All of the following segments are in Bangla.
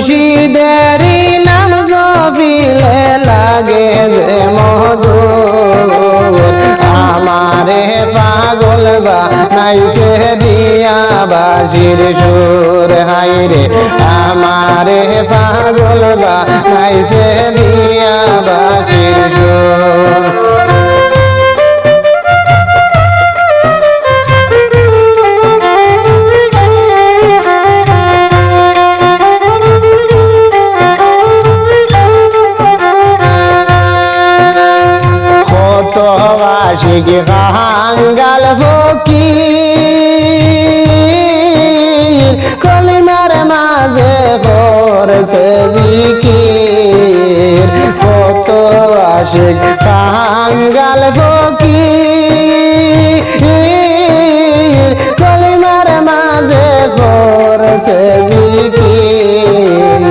মুর্শিদেরি নাম জপিলে লাগে যে মধুর আমারে পাগল বানাইছে দিয়া বাঁশির সুর হাইরে আমারে পাগল বানাইছে দিয়া বাঁশির সুর আশিক কাঙ্গাল ফকির কলিমার মাঝে করছে জিকির কত আশিক কাঙ্গাল ফকির কলিমার মাঝে করছে জিকির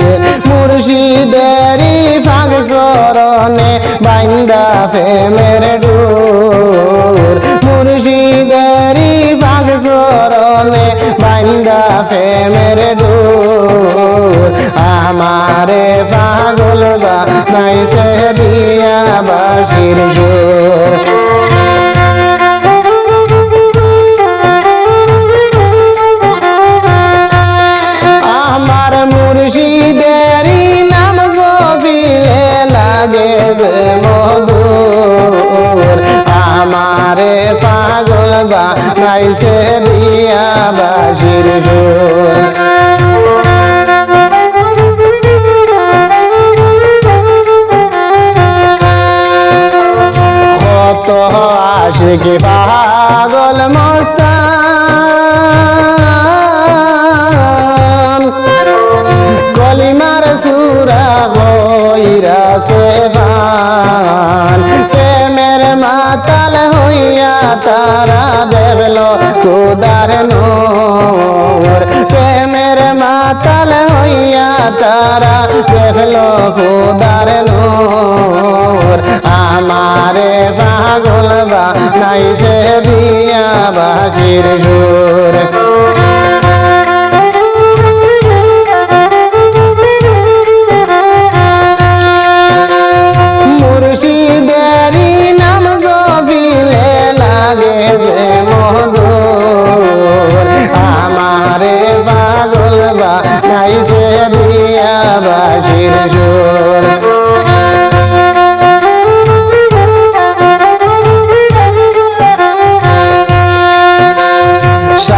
মুর্শিদেরি ফাগ চরণে বাইন্দা প্রেমের ডোর মুর্শিদেরি ফাগ চরণে বাইন্দা প্রেমের ডোর আমারে পাগল বানাইছে দিয়া বাঁশির সুর আমার মুর্শিদেরি নাম জপিলে লাগে যে মধুর আমারে পাগল বানাইছে দিয়া বাঁশির সুর কত আশিক পাগল মস্তান কলিমার সুরা হইরাছে ফান প্রেমের মাতাল হইয়া তারা দেখল খোদার নূর প্রেমের মাতাল হইয়া তারা দেখল খোদার নূর আমারে পাগল বানাইছে দিয়া বাঁশির সুর মুর্শিদেরি নাম জপিলে লাগে যে মধুর আমারে পাগল বানাইছে দিয়া বাঁশির সুর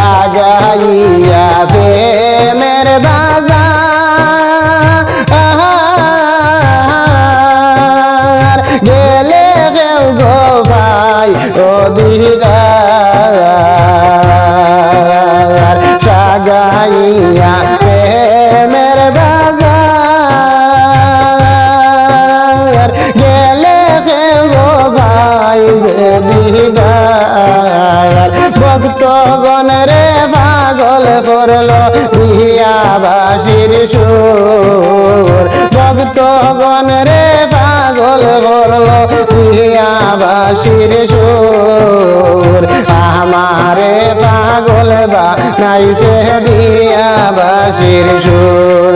সাজাইয়া প্রেমের বাজার গেলে কেউ গো ভাই অধিকার সাজাইয়া প্রেমের বাজার গেলে কেউ গো ভাই যে দিদার ভক্তগণ রে পাগল করলো দিয়া বাঁশির সুর ভক্তগণ রে পাগল করলো দিয়া বাঁশির সুর আমারে পাগল বানাইছে দিয়া বাঁশির সুর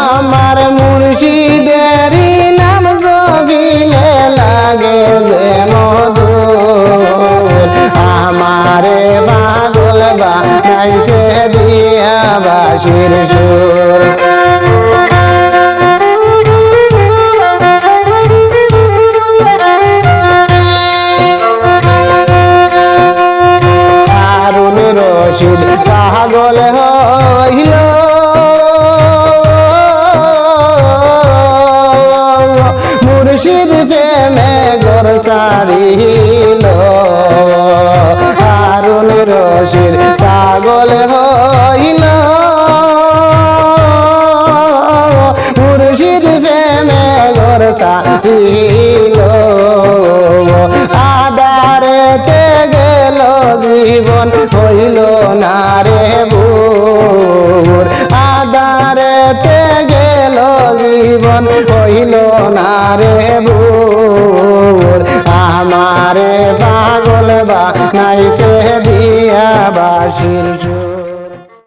আমার মুর্শিদেরি নাম জপিলে লাগে যে মধুর আমারে পাগল বানাইছে দিয়া বাঁশির সুর হারুন রশিদ পাগল হইল মুর্শিদ প্রেমে ঘর সারিল হারুন রশিদ পাগল হইল মুর্শিদ প্রেমে ঘর সারিল আদারেতে গেল জীবন হইল না রে বুর আদারেতে গেল জীবন হইল না রে বুর আমারে পাগল বানাইছে দিয়া বাঁশির সুর।